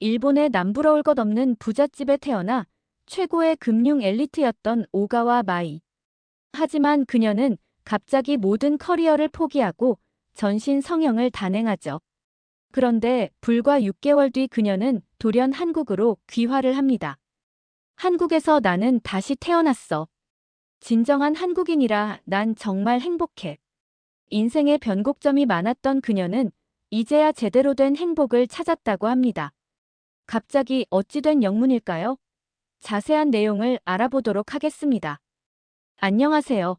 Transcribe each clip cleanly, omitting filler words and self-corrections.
일본의 남부러울 것 없는 부잣집에 태어나 최고의 금융 엘리트였던 오가와 마이. 하지만 그녀는 갑자기 모든 커리어를 포기하고 전신 성형을 단행하죠. 그런데 불과 6개월 뒤 그녀는 돌연 한국으로 귀화를 합니다. 한국에서 나는 다시 태어났어. 진정한 한국인이라 난 정말 행복해. 인생의 변곡점이 많았던 그녀는 이제야 제대로 된 행복을 찾았다고 합니다. 갑자기 어찌 된 영문일까요? 자세한 내용을 알아보도록 하겠습니다. 안녕하세요.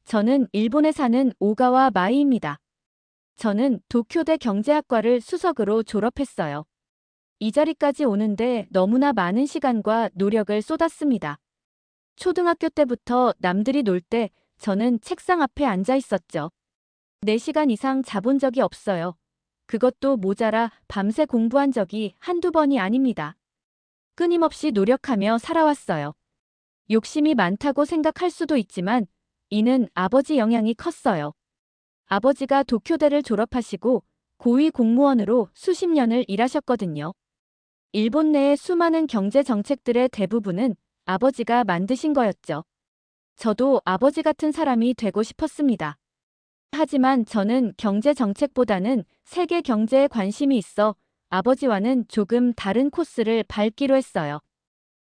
저는 일본에 사는 오가와 마이입니다. 저는 도쿄대 경제학과를 수석으로 졸업했어요. 이 자리까지 오는데 너무나 많은 시간과 노력을 쏟았습니다. 초등학교 때부터 남들이 놀 때 저는 책상 앞에 앉아 있었죠. 4시간 이상 자본 적이 없어요. 그것도 모자라 밤새 공부한 적이 한두 번이 아닙니다. 끊임없이 노력하며 살아왔어요. 욕심이 많다고 생각할 수도 있지만 이는 아버지 영향이 컸어요. 아버지가 도쿄대를 졸업하시고 고위 공무원으로 수십 년을 일하셨거든요. 일본 내의 수많은 경제 정책들의 대부분은 아버지가 만드신 거였죠. 저도 아버지 같은 사람이 되고 싶었습니다. 하지만 저는 경제 정책보다는 세계 경제에 관심이 있어 아버지와는 조금 다른 코스를 밟기로 했어요.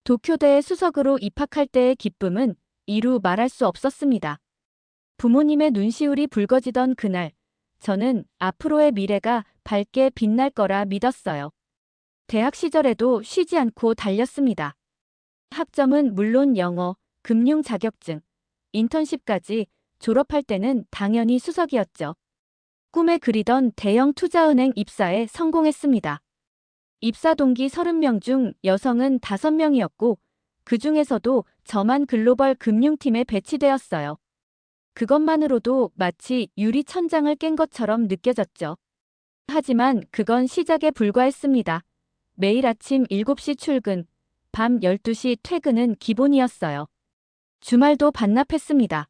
도쿄대에 수석으로 입학할 때의 기쁨은 이루 말할 수 없었습니다. 부모님의 눈시울이 붉어지던 그날, 저는 앞으로의 미래가 밝게 빛날 거라 믿었어요. 대학 시절에도 쉬지 않고 달렸습니다. 학점은 물론 영어, 금융 자격증, 인턴십까지 졸업할 때는 당연히 수석이었죠. 꿈에 그리던 대형 투자은행 입사에 성공했습니다. 입사 동기 30명 중 여성은 5명이었고 그 중에서도 저만 글로벌 금융팀에 배치되었어요. 그것만으로도 마치 유리천장을 깬 것처럼 느껴졌죠. 하지만 그건 시작에 불과했습니다. 매일 아침 7시 출근, 밤 12시 퇴근은 기본이었어요. 주말도 반납했습니다.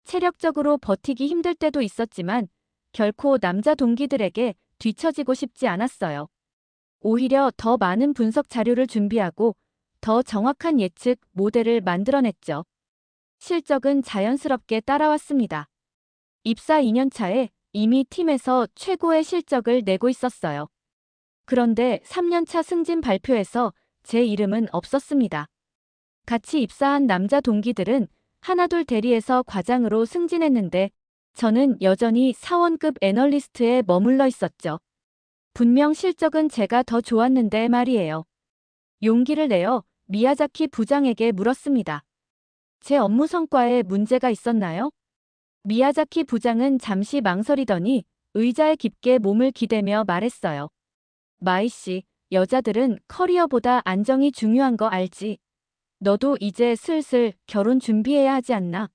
체력적으로 버티기 힘들 때도 있었지만 결코 남자 동기들에게 뒤처지고 싶지 않았어요. 오히려 더 많은 분석 자료를 준비하고 더 정확한 예측 모델을 만들어냈죠. 실적은 자연스럽게 따라왔습니다. 입사 2년 차에 이미 팀에서 최고의 실적을 내고 있었어요. 그런데 3년 차 승진 발표에서 제 이름은 없었습니다. 같이 입사한 남자 동기들은 하나둘 대리에서 과장으로 승진했는데 저는 여전히 사원급 애널리스트에 머물러 있었죠. 분명 실적은 제가 더 좋았는데 말이에요. 용기를 내어 미야자키 부장에게 물었습니다. 제 업무 성과에 문제가 있었나요? 미야자키 부장은 잠시 망설이더니 의자에 깊게 몸을 기대며 말했어요. 마이 씨, 여자들은 커리어보다 안정이 중요한 거 알지? 너도 이제 슬슬 결혼 준비해야 하지 않나?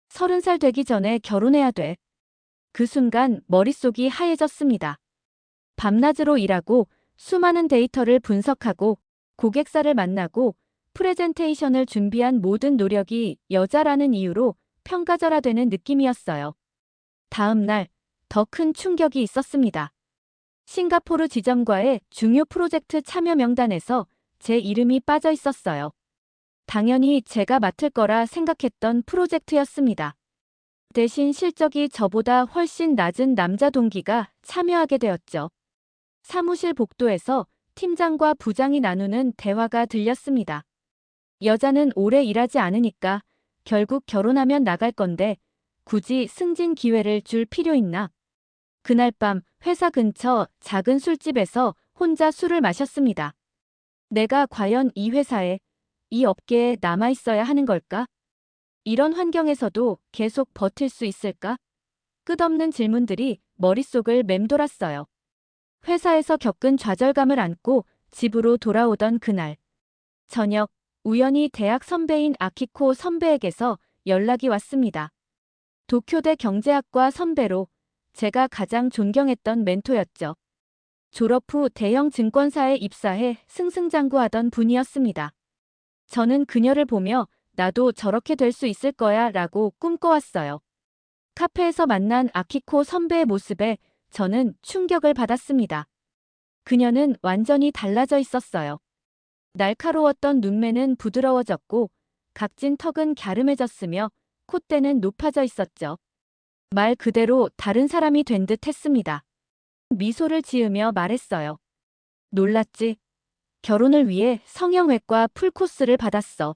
30살 되기 전에 결혼해야 돼. 그 순간 머릿속이 하얘졌습니다. 밤낮으로 일하고 수많은 데이터를 분석하고 고객사를 만나고 프레젠테이션을 준비한 모든 노력이 여자라는 이유로 평가절하되는 느낌이었어요. 다음 날, 더 큰 충격이 있었습니다. 싱가포르 지점과의 중요 프로젝트 참여 명단에서 제 이름이 빠져 있었어요. 당연히 제가 맡을 거라 생각했던 프로젝트였습니다. 대신 실적이 저보다 훨씬 낮은 남자 동기가 참여하게 되었죠. 사무실 복도에서 팀장과 부장이 나누는 대화가 들렸습니다. 여자는 오래 일하지 않으니까 결국 결혼하면 나갈 건데 굳이 승진 기회를 줄 필요 있나? 그날 밤 회사 근처 작은 술집에서 혼자 술을 마셨습니다. 내가 과연 이 회사에, 이 업계에 남아있어야 하는 걸까? 이런 환경에서도 계속 버틸 수 있을까? 끝없는 질문들이 머릿속을 맴돌았어요. 회사에서 겪은 좌절감을 안고 집으로 돌아오던 그날. 저녁, 우연히 대학 선배인 아키코 선배에게서 연락이 왔습니다. 도쿄대 경제학과 선배로 제가 가장 존경했던 멘토였죠. 졸업 후 대형 증권사에 입사해 승승장구하던 분이었습니다. 저는 그녀를 보며 나도 저렇게 될 수 있을 거야 라고 꿈꿔왔어요. 카페에서 만난 아키코 선배의 모습에 저는 충격을 받았습니다. 그녀는 완전히 달라져 있었어요. 날카로웠던 눈매는 부드러워졌고 각진 턱은 갸름해졌으며 콧대는 높아져 있었죠. 말 그대로 다른 사람이 된 듯 했습니다. 미소를 지으며 말했어요. 놀랐지? 결혼을 위해 성형외과 풀코스를 받았어.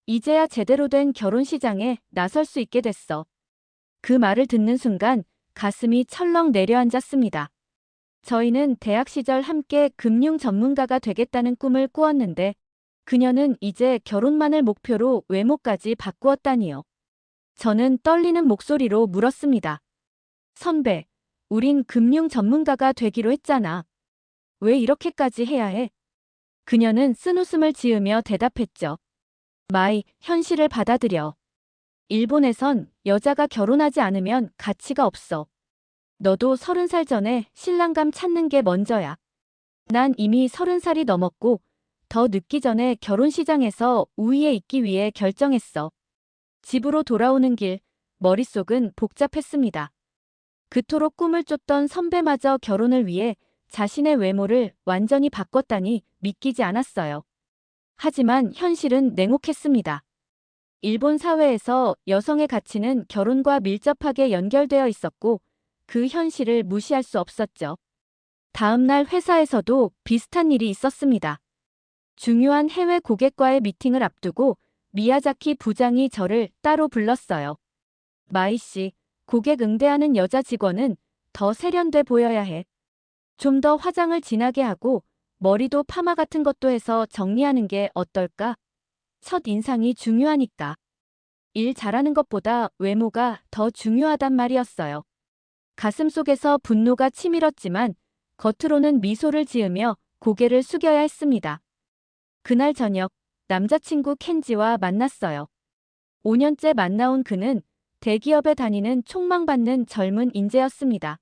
이제야 제대로 된 결혼시장에 나설 수 있게 됐어. 그 말을 듣는 순간 가슴이 철렁 내려앉았습니다. 저희는 대학 시절 함께 금융 전문가가 되겠다는 꿈을 꾸었는데 그녀는 이제 결혼만을 목표로 외모까지 바꾸었다니요. 저는 떨리는 목소리로 물었습니다. 선배, 우린 금융 전문가가 되기로 했잖아. 왜 이렇게까지 해야 해? 그녀는 쓴웃음을 지으며 대답했죠. 마이, 현실을 받아들여. 일본에선 여자가 결혼하지 않으면 가치가 없어. 너도 30살 전에 신랑감 찾는 게 먼저야. 난 이미 30살이 넘었고 더 늦기 전에 결혼시장에서 우위에 있기 위해 결정했어. 집으로 돌아오는 길, 머릿속은 복잡했습니다. 그토록 꿈을 쫓던 선배마저 결혼을 위해 자신의 외모를 완전히 바꿨다니 믿기지 않았어요. 하지만 현실은 냉혹했습니다. 일본 사회에서 여성의 가치는 결혼과 밀접하게 연결되어 있었고 그 현실을 무시할 수 없었죠. 다음 날 회사에서도 비슷한 일이 있었습니다. 중요한 해외 고객과의 미팅을 앞두고 미야자키 부장이 저를 따로 불렀어요. 마이 씨, 고객 응대하는 여자 직원은 더 세련돼 보여야 해. 좀 더 화장을 진하게 하고 머리도 파마 같은 것도 해서 정리하는 게 어떨까? 첫 인상이 중요하니까. 일 잘하는 것보다 외모가 더 중요하단 말이었어요. 가슴속에서 분노가 치밀었지만 겉으로는 미소를 지으며 고개를 숙여야 했습니다. 그날 저녁 남자친구 켄지와 만났어요. 5년째 만나온 그는 대기업에 다니는 촉망받는 젊은 인재였습니다.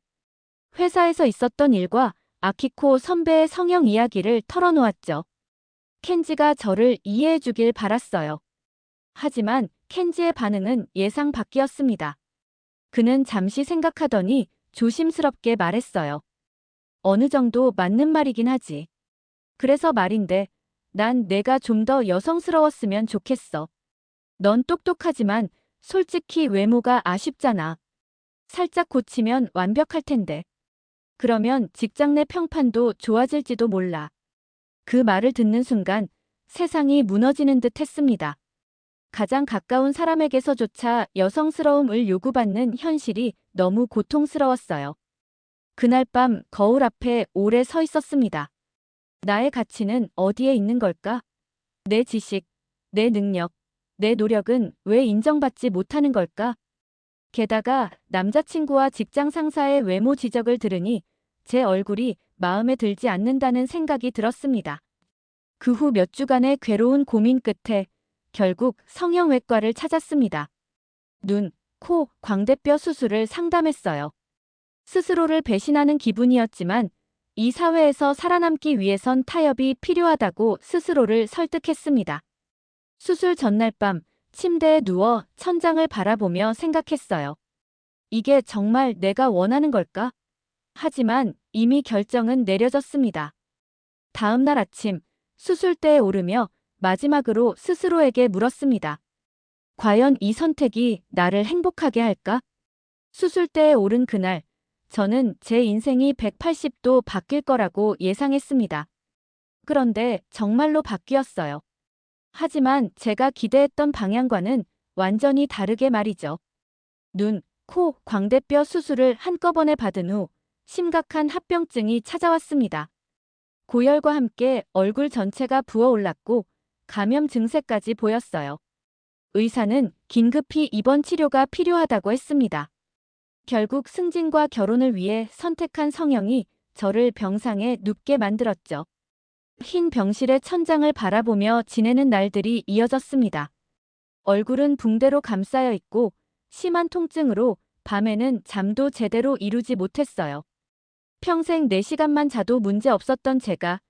회사에서 있었던 일과 아키코 선배의 성형 이야기를 털어놓았죠. 켄지가 저를 이해해 주길 바랐어요. 하지만 켄지의 반응은 예상 밖이었습니다. 그는 잠시 생각하더니 조심스럽게 말했어요. 어느 정도 맞는 말이긴 하지. 그래서 말인데 난 내가 좀 더 여성스러웠으면 좋겠어. 넌 똑똑하지만 솔직히 외모가 아쉽잖아. 살짝 고치면 완벽할 텐데. 그러면 직장 내 평판도 좋아질지도 몰라. 그 말을 듣는 순간 세상이 무너지는 듯 했습니다. 가장 가까운 사람에게서조차 여성스러움을 요구받는 현실이 너무 고통스러웠어요. 그날 밤 거울 앞에 오래 서 있었습니다. 나의 가치는 어디에 있는 걸까? 내 지식, 내 능력, 내 노력은 왜 인정받지 못하는 걸까? 게다가 남자친구와 직장 상사의 외모 지적을 들으니 제 얼굴이 마음에 들지 않는다는 생각이 들었습니다. 그 후 몇 주간의 괴로운 고민 끝에 결국 성형외과를 찾았습니다. 눈, 코, 광대뼈 수술을 상담했어요. 스스로를 배신하는 기분이었지만 이 사회에서 살아남기 위해선 타협이 필요하다고 스스로를 설득했습니다. 수술 전날 밤 침대에 누워 천장을 바라보며 생각했어요. 이게 정말 내가 원하는 걸까? 하지만 이미 결정은 내려졌습니다. 다음 날 아침 수술대에 오르며 마지막으로 스스로에게 물었습니다. 과연 이 선택이 나를 행복하게 할까? 수술대에 오른 그날, 저는 제 인생이 180도 바뀔 거라고 예상했습니다. 그런데 정말로 바뀌었어요. 하지만 제가 기대했던 방향과는 완전히 다르게 말이죠. 눈, 코, 광대뼈 수술을 한꺼번에 받은 후 심각한 합병증이 찾아왔습니다. 고열과 함께 얼굴 전체가 부어올랐고 감염 증세까지 보였어요. 의사는 긴급히 입원 치료가 필요하다고 했습니다. 결국 승진과 결혼을 위해 선택한 성형이 저를 병상에 눕게 만들었죠. 흰 병실의 천장을 바라보며 지내는 날들이 이어졌습니다. 얼굴은 붕대로 감싸여 있고 심한 통증으로 밤에는 잠도 제대로 이루지 못했어요. 평생 4시간만 자도 문제 없었던 제가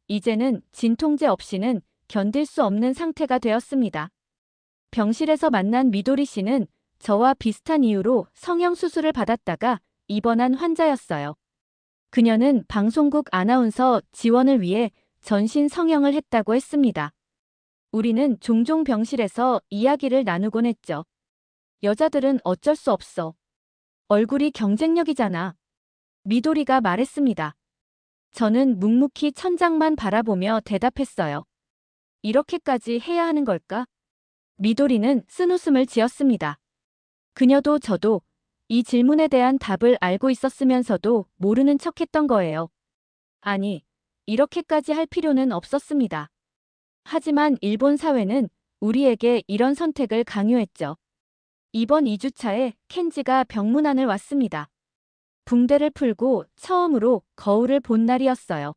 이제는 진통제 없이는 견딜 수 없는 상태가 되었습니다. 병실에서 만난 미도리 씨는 저와 비슷한 이유로 성형수술을 받았다가 입원한 환자였어요. 그녀는 방송국 아나운서 지원을 위해 전신 성형을 했다고 했습니다. 우리는 종종 병실에서 이야기를 나누곤 했죠. 여자들은 어쩔 수 없어. 얼굴이 경쟁력이잖아. 미도리가 말했습니다. 저는 묵묵히 천장만 바라보며 대답했어요. 이렇게까지 해야 하는 걸까? 미도리는 쓴웃음을 지었습니다. 그녀도 저도 이 질문에 대한 답을 알고 있었으면서도 모르는 척했던 거예요. 아니, 이렇게까지 할 필요는 없었습니다. 하지만 일본 사회는 우리에게 이런 선택을 강요했죠. 이번 2주차에 켄지가 병문안을 왔습니다. 붕대를 풀고 처음으로 거울을 본 날이었어요.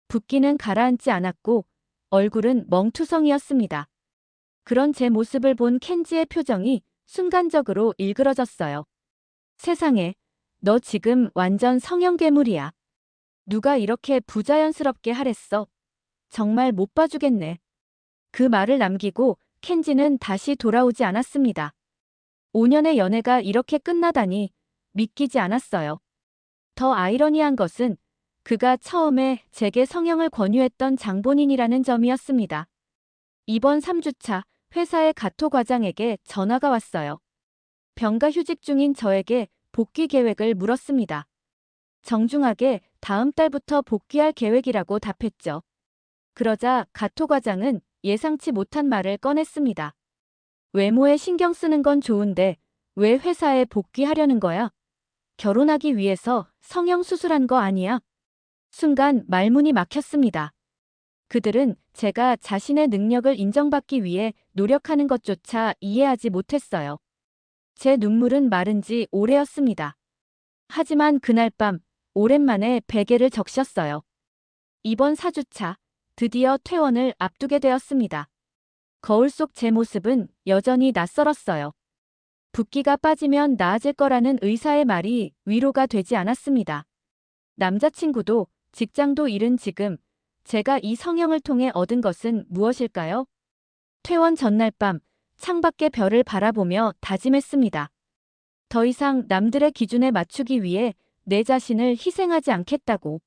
붓기는 가라앉지 않았고 얼굴은 멍투성이었습니다. 그런 제 모습을 본 켄지의 표정이 순간적으로 일그러졌어요. 세상에, 너 지금 완전 성형괴물이야. 누가 이렇게 부자연스럽게 하랬어? 정말 못 봐주겠네. 그 말을 남기고 켄지는 다시 돌아오지 않았습니다. 5년의 연애가 이렇게 끝나다니 믿기지 않았어요. 더 아이러니한 것은 그가 처음에 제게 성형을 권유했던 장본인이라는 점이었습니다. 이번 3주차 회사의 가토 과장에게 전화가 왔어요. 병가 휴직 중인 저에게 복귀 계획을 물었습니다. 정중하게 다음 달부터 복귀할 계획이라고 답했죠. 그러자 가토 과장은 예상치 못한 말을 꺼냈습니다. 외모에 신경 쓰는 건 좋은데 왜 회사에 복귀하려는 거야? 결혼하기 위해서 성형 수술한 거 아니야? 순간 말문이 막혔습니다. 그들은 제가 자신의 능력을 인정받기 위해 노력하는 것조차 이해하지 못했어요. 제 눈물은 마른 지 오래였습니다. 하지만 그날 밤 오랜만에 베개를 적셨어요. 이번 4주차 드디어 퇴원을 앞두게 되었습니다. 거울 속 제 모습은 여전히 낯설었어요. 붓기가 빠지면 나아질 거라는 의사의 말이 위로가 되지 않았습니다. 남자친구도 직장도 잃은 지금 제가 이 성형을 통해 얻은 것은 무엇일까요? 퇴원 전날 밤 창밖의 별을 바라보며 다짐했습니다. 더 이상 남들의 기준에 맞추기 위해 내 자신을 희생하지 않겠다고.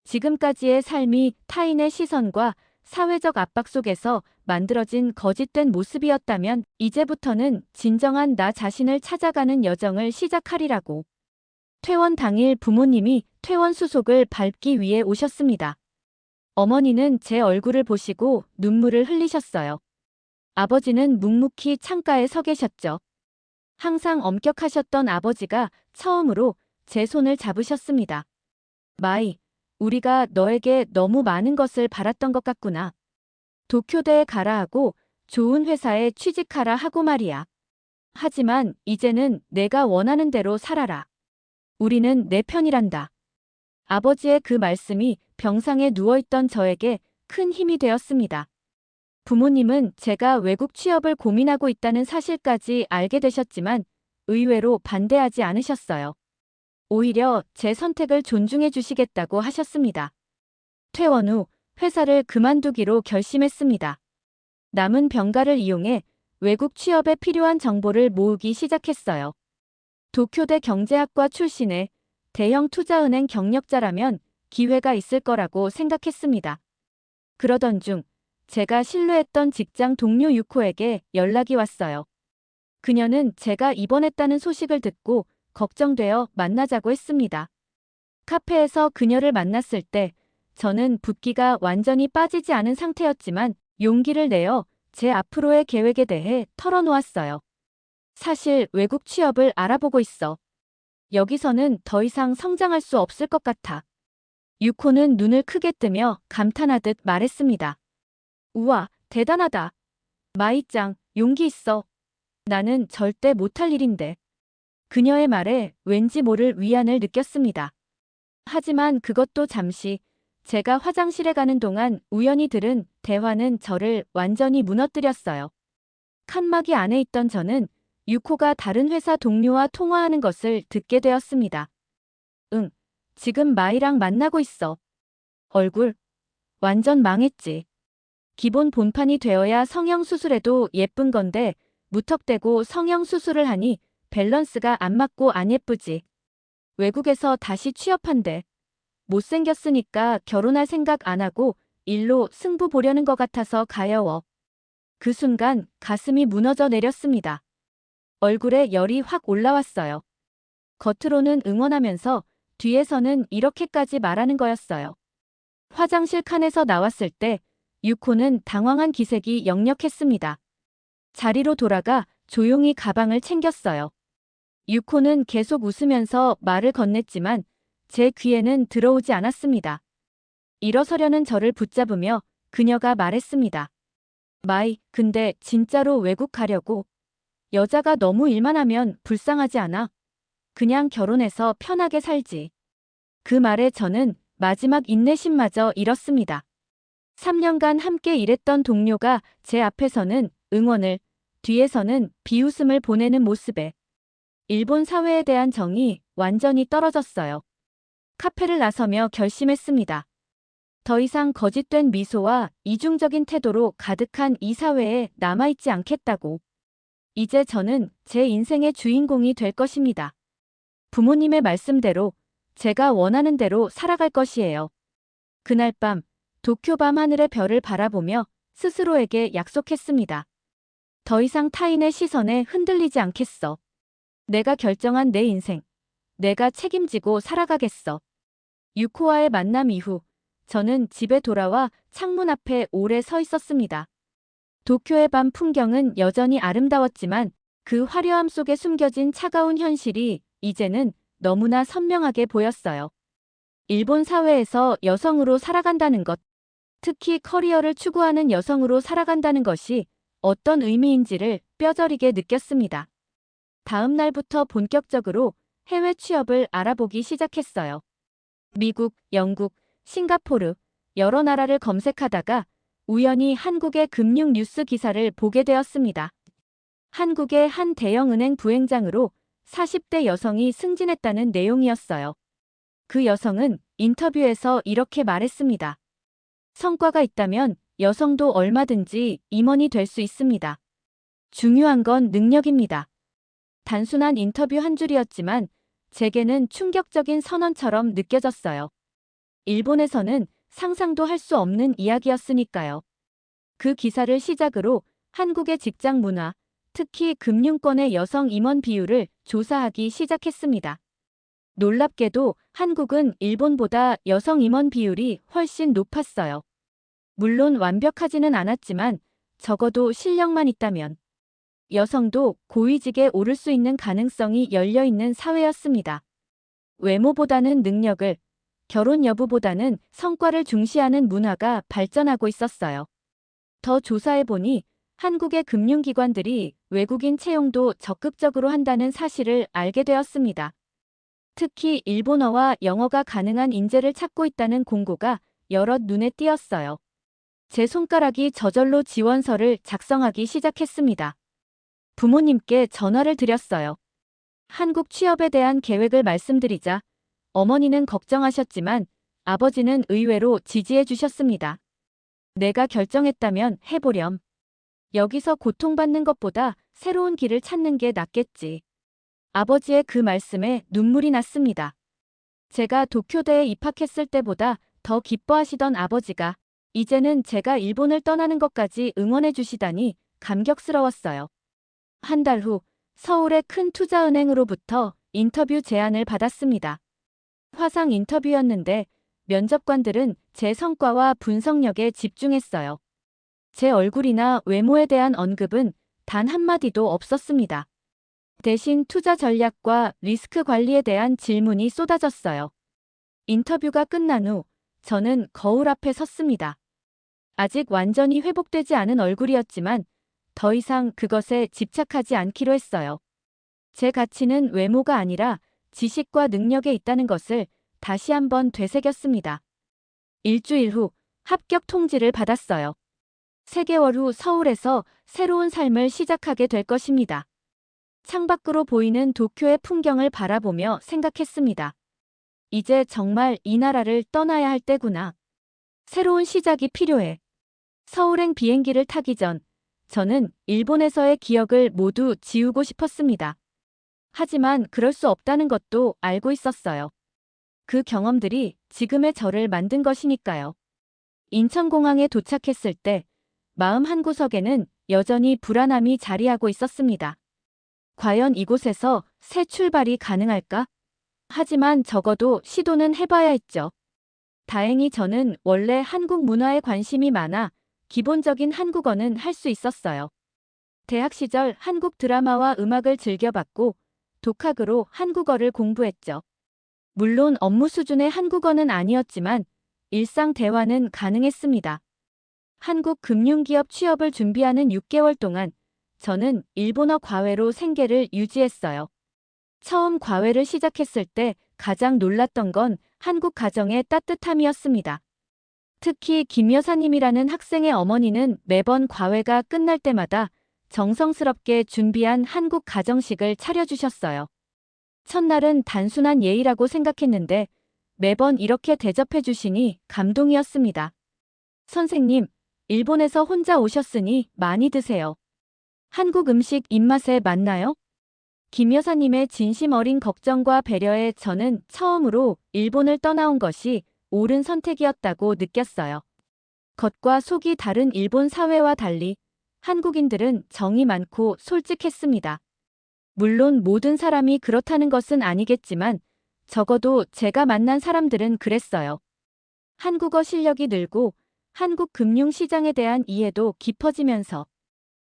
지금까지의 삶이 타인의 시선과 사회적 압박 속에서 만들어진 거짓된 모습이었다면 이제부터는 진정한 나 자신을 찾아가는 여정을 시작하리라고. 퇴원 당일 부모님이 퇴원 수속을 밟기 위해 오셨습니다. 어머니는 제 얼굴을 보시고 눈물을 흘리셨어요. 아버지는 묵묵히 창가에 서 계셨죠. 항상 엄격하셨던 아버지가 처음으로 제 손을 잡으셨습니다. 마이, 우리가 너에게 너무 많은 것을 바랐던 것 같구나. 도쿄대에 가라 하고 좋은 회사에 취직하라 하고 말이야. 하지만 이제는 내가 원하는 대로 살아라. 우리는 내 편이란다. 아버지의 그 말씀이 병상에 누워있던 저에게 큰 힘이 되었습니다. 부모님은 제가 외국 취업을 고민하고 있다는 사실까지 알게 되셨지만 의외로 반대하지 않으셨어요. 오히려 제 선택을 존중해 주시겠다고 하셨습니다. 퇴원 후 회사를 그만두기로 결심했습니다. 남은 병가를 이용해 외국 취업에 필요한 정보를 모으기 시작했어요. 도쿄대 경제학과 출신의 대형 투자은행 경력자라면 기회가 있을 거라고 생각했습니다. 그러던 중 제가 신뢰했던 직장 동료 유코에게 연락이 왔어요. 그녀는 제가 입원했다는 소식을 듣고 걱정되어 만나자고 했습니다. 카페에서 그녀를 만났을 때 저는 붓기가 완전히 빠지지 않은 상태였지만 용기를 내어 제 앞으로의 계획에 대해 털어놓았어요. 사실 외국 취업을 알아보고 있어. 여기서는 더 이상 성장할 수 없을 것 같아. 유코는 눈을 크게 뜨며 감탄하듯 말했습니다. 우와, 대단하다. 마이짱, 용기 있어. 나는 절대 못할 일인데. 그녀의 말에 왠지 모를 위안을 느꼈습니다. 하지만 그것도 잠시, 제가 화장실에 가는 동안 우연히 들은 대화는 저를 완전히 무너뜨렸어요. 칸막이 안에 있던 저는 유코가 다른 회사 동료와 통화하는 것을 듣게 되었습니다. 응, 지금 마이랑 만나고 있어. 얼굴, 완전 망했지. 기본 본판이 되어야 성형수술해도 예쁜 건데 무턱대고 성형수술을 하니 밸런스가 안 맞고 안 예쁘지. 외국에서 다시 취업한대. 못생겼으니까 결혼할 생각 안 하고 일로 승부 보려는 것 같아서 가여워. 그 순간 가슴이 무너져 내렸습니다. 얼굴에 열이 확 올라왔어요. 겉으로는 응원하면서 뒤에서는 이렇게까지 말하는 거였어요. 화장실 칸에서 나왔을 때 유코는 당황한 기색이 역력했습니다. 자리로 돌아가 조용히 가방을 챙겼어요. 유코는 계속 웃으면서 말을 건넸지만 제 귀에는 들어오지 않았습니다. 일어서려는 저를 붙잡으며 그녀가 말했습니다. 마이, 근데 진짜로 외국 가려고? 여자가 너무 일만 하면 불쌍하지 않아? 그냥 결혼해서 편하게 살지. 그 말에 저는 마지막 인내심마저 잃었습니다. 3년간 함께 일했던 동료가 제 앞에서는 응원을, 뒤에서는 비웃음을 보내는 모습에 일본 사회에 대한 정이 완전히 떨어졌어요. 카페를 나서며 결심했습니다. 더 이상 거짓된 미소와 이중적인 태도로 가득한 이 사회에 남아있지 않겠다고. 이제 저는 제 인생의 주인공이 될 것입니다. 부모님의 말씀대로 제가 원하는 대로 살아갈 것이에요. 그날 밤 도쿄 밤 하늘의 별을 바라보며 스스로에게 약속했습니다. 더 이상 타인의 시선에 흔들리지 않겠어. 내가 결정한 내 인생. 내가 책임지고 살아가겠어. 유코와의 만남 이후 저는 집에 돌아와 창문 앞에 오래 서 있었습니다. 도쿄의 밤 풍경은 여전히 아름다웠지만 그 화려함 속에 숨겨진 차가운 현실이 이제는 너무나 선명하게 보였어요. 일본 사회에서 여성으로 살아간다는 것, 특히 커리어를 추구하는 여성으로 살아간다는 것이 어떤 의미인지를 뼈저리게 느꼈습니다. 다음 날부터 본격적으로 해외 취업을 알아보기 시작했어요. 미국, 영국, 싱가포르, 여러 나라를 검색하다가 우연히 한국의 금융 뉴스 기사를 보게 되었습니다. 한국의 한 대형은행 부행장으로 40대 여성이 승진했다는 내용이었어요. 그 여성은 인터뷰에서 이렇게 말했습니다. 성과가 있다면 여성도 얼마든지 임원이 될 수 있습니다. 중요한 건 능력입니다. 단순한 인터뷰 한 줄이었지만 제게는 충격적인 선언처럼 느껴졌어요. 일본에서는 상상도 할 수 없는 이야기였으니까요. 그 기사를 시작으로 한국의 직장 문화, 특히 금융권의 여성 임원 비율을 조사하기 시작했습니다. 놀랍게도 한국은 일본보다 여성 임원 비율이 훨씬 높았어요. 물론 완벽하지는 않았지만 적어도 실력만 있다면 여성도 고위직에 오를 수 있는 가능성이 열려있는 사회였습니다. 외모보다는 능력을, 결혼 여부보다는 성과를 중시하는 문화가 발전하고 있었어요. 더 조사해보니 한국의 금융기관들이 외국인 채용도 적극적으로 한다는 사실을 알게 되었습니다. 특히 일본어와 영어가 가능한 인재를 찾고 있다는 공고가 여럿 눈에 띄었어요. 제 손가락이 저절로 지원서를 작성하기 시작했습니다. 부모님께 전화를 드렸어요. 한국 취업에 대한 계획을 말씀드리자 어머니는 걱정하셨지만 아버지는 의외로 지지해 주셨습니다. 내가 결정했다면 해보렴. 여기서 고통받는 것보다 새로운 길을 찾는 게 낫겠지. 아버지의 그 말씀에 눈물이 났습니다. 제가 도쿄대에 입학했을 때보다 더 기뻐하시던 아버지가 이제는 제가 일본을 떠나는 것까지 응원해 주시다니 감격스러웠어요. 한 달 후 서울의 큰 투자은행으로부터 인터뷰 제안을 받았습니다. 화상 인터뷰였는데 면접관들은 제 성과와 분석력에 집중했어요. 제 얼굴이나 외모에 대한 언급은 단 한마디도 없었습니다. 대신 투자 전략과 리스크 관리에 대한 질문이 쏟아졌어요. 인터뷰가 끝난 후 저는 거울 앞에 섰습니다. 아직 완전히 회복되지 않은 얼굴이었지만 더 이상 그것에 집착하지 않기로 했어요. 제 가치는 외모가 아니라 지식과 능력에 있다는 것을 다시 한번 되새겼습니다. 일주일 후 합격 통지를 받았어요. 3개월 후 서울에서 새로운 삶을 시작하게 될 것입니다. 창밖으로 보이는 도쿄의 풍경을 바라보며 생각했습니다. 이제 정말 이 나라를 떠나야 할 때구나. 새로운 시작이 필요해. 서울행 비행기를 타기 전 저는 일본에서의 기억을 모두 지우고 싶었습니다. 하지만 그럴 수 없다는 것도 알고 있었어요. 그 경험들이 지금의 저를 만든 것이니까요. 인천공항에 도착했을 때 마음 한구석에는 여전히 불안함이 자리하고 있었습니다. 과연 이곳에서 새 출발이 가능할까? 하지만 적어도 시도는 해봐야 했죠. 다행히 저는 원래 한국 문화에 관심이 많아 기본적인 한국어는 할 수 있었어요. 대학 시절 한국 드라마와 음악을 즐겨봤고 독학으로 한국어를 공부했죠. 물론 업무 수준의 한국어는 아니었지만 일상 대화는 가능했습니다. 한국 금융기업 취업을 준비하는 6개월 동안 저는 일본어 과외로 생계를 유지했어요. 처음 과외를 시작했을 때 가장 놀랐던 건 한국 가정의 따뜻함이었습니다. 특히 김 여사님이라는 학생의 어머니는 매번 과외가 끝날 때마다 정성스럽게 준비한 한국 가정식을 차려주셨어요. 첫날은 단순한 예의라고 생각했는데 매번 이렇게 대접해 주시니 감동이었습니다. 선생님, 일본에서 혼자 오셨으니 많이 드세요. 한국 음식 입맛에 맞나요? 김 여사님의 진심 어린 걱정과 배려에 저는 처음으로 일본을 떠나온 것이 옳은 선택이었다고 느꼈어요. 겉과 속이 다른 일본 사회와 달리 한국인들은 정이 많고 솔직했습니다. 물론 모든 사람이 그렇다는 것은 아니겠지만 적어도 제가 만난 사람들은 그랬어요. 한국어 실력이 늘고 한국 금융시장에 대한 이해도 깊어지면서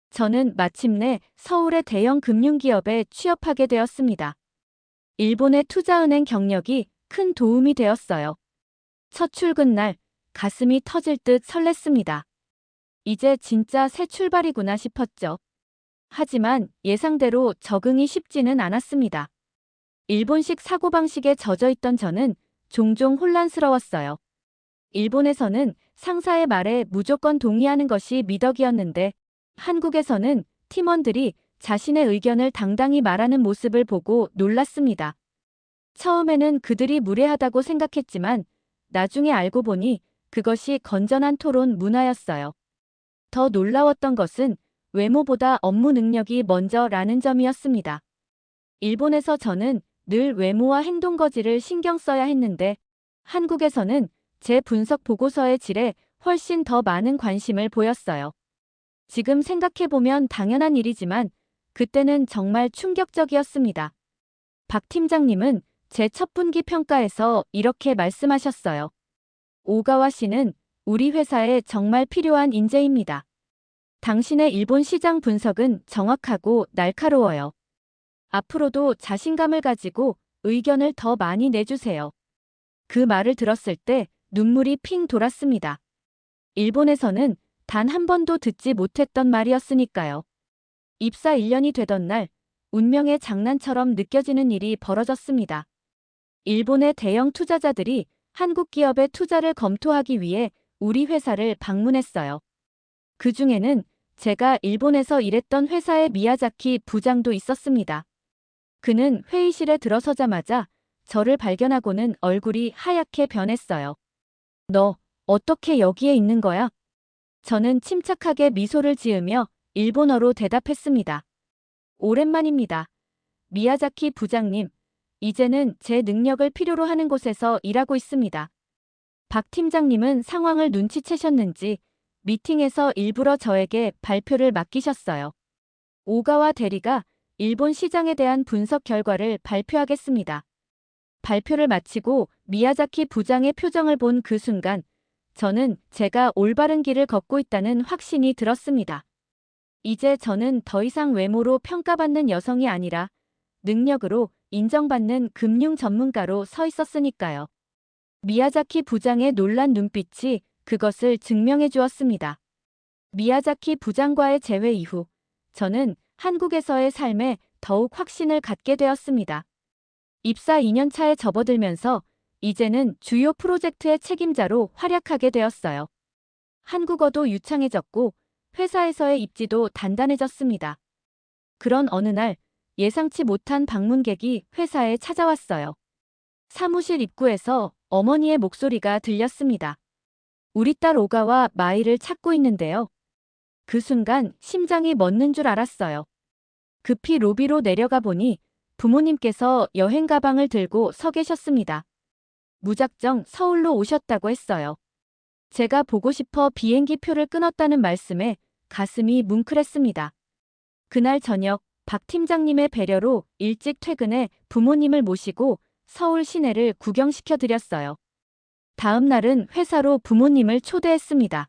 저는 마침내 서울의 대형 금융기업에 취업하게 되었습니다. 일본의 투자은행 경력이 큰 도움이 되었어요. 첫 출근 날 가슴이 터질 듯 설렜습니다. 이제 진짜 새 출발이구나 싶었죠. 하지만 예상대로 적응이 쉽지는 않았습니다. 일본식 사고방식에 젖어있던 저는 종종 혼란스러웠어요. 일본에서는 상사의 말에 무조건 동의하는 것이 미덕이었는데 한국에서는 팀원들이 자신의 의견을 당당히 말하는 모습을 보고 놀랐습니다. 처음에는 그들이 무례하다고 생각했지만 나중에 알고 보니 그것이 건전한 토론 문화였어요. 더 놀라웠던 것은 외모보다 업무 능력이 먼저라는 점이었습니다. 일본에서 저는 늘 외모와 행동 거지를 신경 써야 했는데 한국에서는 제 분석 보고서의 질에 훨씬 더 많은 관심을 보였어요. 지금 생각해보면 당연한 일이지만 그때는 정말 충격적이었습니다. 박 팀장님은 제 첫 분기 평가에서 이렇게 말씀하셨어요. 오가와 씨는 우리 회사에 정말 필요한 인재입니다. 당신의 일본 시장 분석은 정확하고 날카로워요. 앞으로도 자신감을 가지고 의견을 더 많이 내주세요. 그 말을 들었을 때 눈물이 핑 돌았습니다. 일본에서는 단 한 번도 듣지 못했던 말이었으니까요. 입사 1년이 되던 날 운명의 장난처럼 느껴지는 일이 벌어졌습니다. 일본의 대형 투자자들이 한국 기업의 투자를 검토하기 위해 우리 회사를 방문했어요. 그 중에는 제가 일본에서 일했던 회사의 미야자키 부장도 있었습니다. 그는 회의실에 들어서자마자 저를 발견하고는 얼굴이 하얗게 변했어요. 너 어떻게 여기에 있는 거야? 저는 침착하게 미소를 지으며 일본어로 대답했습니다. 오랜만입니다. 미야자키 부장님, 이제는 제 능력을 필요로 하는 곳에서 일하고 있습니다. 박 팀장님은 상황을 눈치채셨는지 미팅에서 일부러 저에게 발표를 맡기셨어요. 오가와 대리가 일본 시장에 대한 분석 결과를 발표하겠습니다. 발표를 마치고 미야자키 부장의 표정을 본 그 순간 저는 제가 올바른 길을 걷고 있다는 확신이 들었습니다. 이제 저는 더 이상 외모로 평가받는 여성이 아니라 능력으로 인정받는 금융 전문가로 서 있었으니까요. 미야자키 부장의 놀란 눈빛이 그것을 증명해 주었습니다. 미야자키 부장과의 재회 이후 저는 한국에서의 삶에 더욱 확신을 갖게 되었습니다. 입사 2년 차에 접어들면서 이제는 주요 프로젝트의 책임자로 활약하게 되었어요. 한국어도 유창해졌고 회사에서의 입지도 단단해졌습니다. 그런 어느 날 예상치 못한 방문객이 회사에 찾아왔어요. 사무실 입구에서 어머니의 목소리가 들렸습니다. 우리 딸 오가와 마이를 찾고 있는데요. 그 순간 심장이 멎는 줄 알았어요. 급히 로비로 내려가 보니 부모님께서 여행 가방을 들고 서 계셨습니다. 무작정 서울로 오셨다고 했어요. 제가 보고 싶어 비행기 표를 끊었다는 말씀에 가슴이 뭉클했습니다. 그날 저녁 박 팀장님의 배려로 일찍 퇴근해 부모님을 모시고 서울 시내를 구경시켜 드렸어요. 다음 날은 회사로 부모님을 초대했습니다.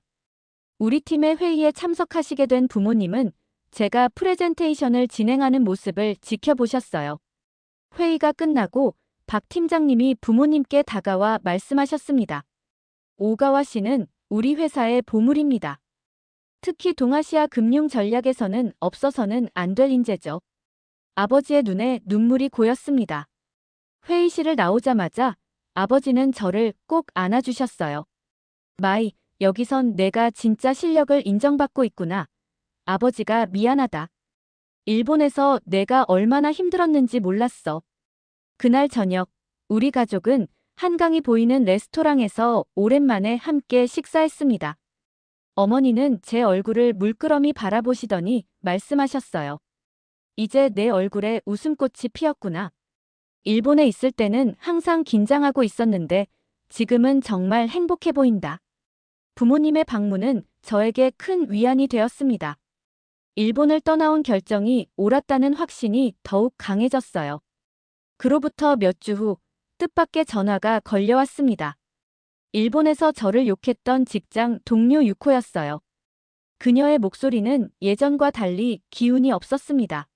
우리 팀의 회의에 참석하시게 된 부모님은 제가 프레젠테이션을 진행하는 모습을 지켜보셨어요. 회의가 끝나고 박 팀장님이 부모님께 다가와 말씀하셨습니다. 오가와 씨는 우리 회사의 보물입니다. 특히 동아시아 금융 전략에서는 없어서는 안 될 인재죠. 아버지의 눈에 눈물이 고였습니다. 회의실을 나오자마자 아버지는 저를 꼭 안아주셨어요. 마이, 여기선 내가 진짜 실력을 인정받고 있구나. 아버지가 미안하다. 일본에서 내가 얼마나 힘들었는지 몰랐어. 그날 저녁, 우리 가족은 한강이 보이는 레스토랑에서 오랜만에 함께 식사했습니다. 어머니는 제 얼굴을 물끄러미 바라보시더니 말씀하셨어요. 이제 내 얼굴에 웃음꽃이 피었구나. 일본에 있을 때는 항상 긴장하고 있었는데 지금은 정말 행복해 보인다. 부모님의 방문은 저에게 큰 위안이 되었습니다. 일본을 떠나온 결정이 옳았다는 확신이 더욱 강해졌어요. 그로부터 몇 주 후 뜻밖의 전화가 걸려왔습니다. 일본에서 저를 욕했던 직장 동료 유코였어요. 그녀의 목소리는 예전과 달리 기운이 없었습니다.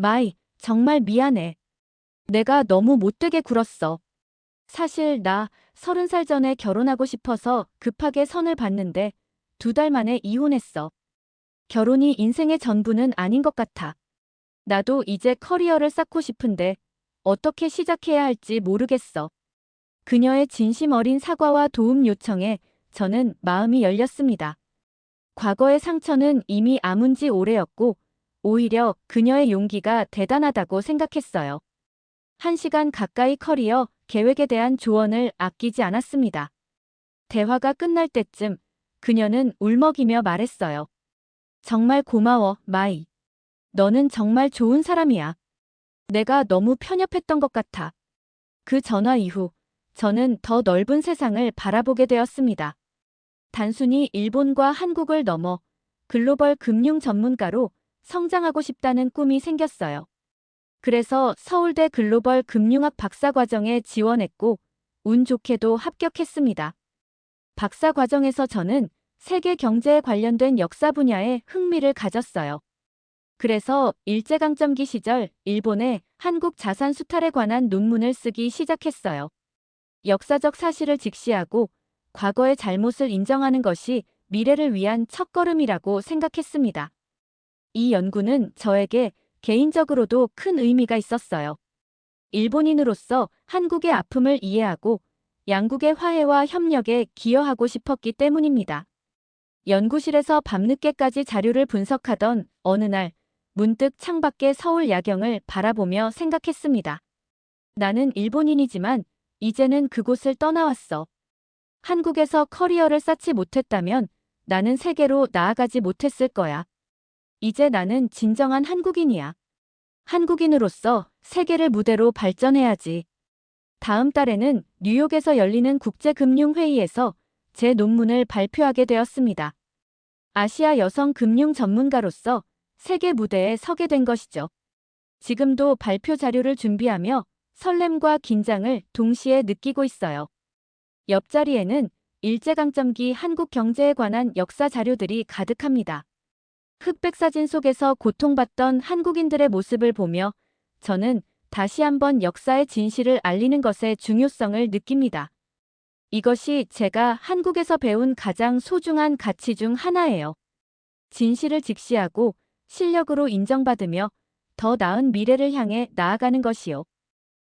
마이, 정말 미안해. 내가 너무 못되게 굴었어. 사실 나 30살 전에 결혼하고 싶어서 급하게 선을 봤는데 2달 만에 이혼했어. 결혼이 인생의 전부는 아닌 것 같아. 나도 이제 커리어를 쌓고 싶은데 어떻게 시작해야 할지 모르겠어. 그녀의 진심 어린 사과와 도움 요청에 저는 마음이 열렸습니다. 과거의 상처는 이미 아문 지 오래였고 오히려 그녀의 용기가 대단하다고 생각했어요. 1시간 가까이 커리어 계획에 대한 조언을 아끼지 않았습니다. 대화가 끝날 때쯤 그녀는 울먹이며 말했어요. 정말 고마워, 마이. 너는 정말 좋은 사람이야. 내가 너무 편협했던 것 같아. 그 전화 이후 저는 더 넓은 세상을 바라보게 되었습니다. 단순히 일본과 한국을 넘어 글로벌 금융 전문가로 성장하고 싶다는 꿈이 생겼어요. 그래서 서울대 글로벌 금융학 박사과정에 지원했고 운 좋게도 합격했습니다. 박사과정에서 저는 세계 경제에 관련된 역사 분야에 흥미를 가졌어요. 그래서 일제강점기 시절 일본의 한국 자산 수탈에 관한 논문을 쓰기 시작했어요. 역사적 사실을 직시하고 과거의 잘못을 인정하는 것이 미래를 위한 첫걸음이라고 생각했습니다. 이 연구는 저에게 개인적으로도 큰 의미가 있었어요. 일본인으로서 한국의 아픔을 이해하고 양국의 화해와 협력에 기여하고 싶었기 때문입니다. 연구실에서 밤늦게까지 자료를 분석하던 어느 날 문득 창밖의 서울 야경을 바라보며 생각했습니다. 나는 일본인이지만 이제는 그곳을 떠나왔어. 한국에서 커리어를 쌓지 못했다면 나는 세계로 나아가지 못했을 거야. 이제 나는 진정한 한국인이야. 한국인으로서 세계를 무대로 발전해야지. 다음 달에는 뉴욕에서 열리는 국제금융회의에서 제 논문을 발표하게 되었습니다. 아시아 여성 금융 전문가로서 세계 무대에 서게 된 것이죠. 지금도 발표 자료를 준비하며 설렘과 긴장을 동시에 느끼고 있어요. 옆자리에는 일제강점기 한국 경제에 관한 역사 자료들이 가득합니다. 흑백 사진 속에서 고통받던 한국인들의 모습을 보며 저는 다시 한번 역사의 진실을 알리는 것의 중요성을 느낍니다. 이것이 제가 한국에서 배운 가장 소중한 가치 중 하나예요. 진실을 직시하고 실력으로 인정받으며 더 나은 미래를 향해 나아가는 것이요.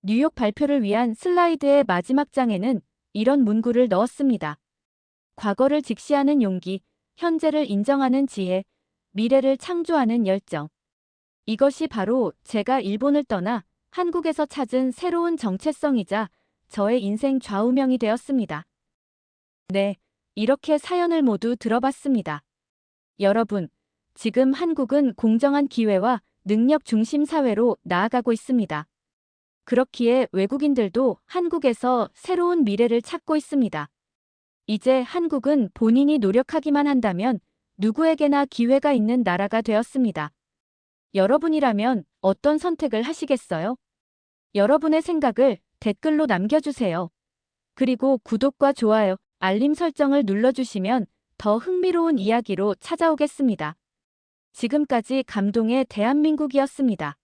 뉴욕 발표를 위한 슬라이드의 마지막 장에는 이런 문구를 넣었습니다. 과거를 직시하는 용기, 현재를 인정하는 지혜, 미래를 창조하는 열정. 이것이 바로 제가 일본을 떠나 한국에서 찾은 새로운 정체성이자 저의 인생 좌우명이 되었습니다. 네, 이렇게 사연을 모두 들어봤습니다. 여러분, 지금 한국은 공정한 기회와 능력 중심 사회로 나아가고 있습니다. 그렇기에 외국인들도 한국에서 새로운 미래를 찾고 있습니다. 이제 한국은 본인이 노력하기만 한다면 누구에게나 기회가 있는 나라가 되었습니다. 여러분이라면 어떤 선택을 하시겠어요? 여러분의 생각을 댓글로 남겨주세요. 그리고 구독과 좋아요, 알림 설정을 눌러주시면 더 흥미로운 이야기로 찾아오겠습니다. 지금까지 감동의 대한민국이었습니다.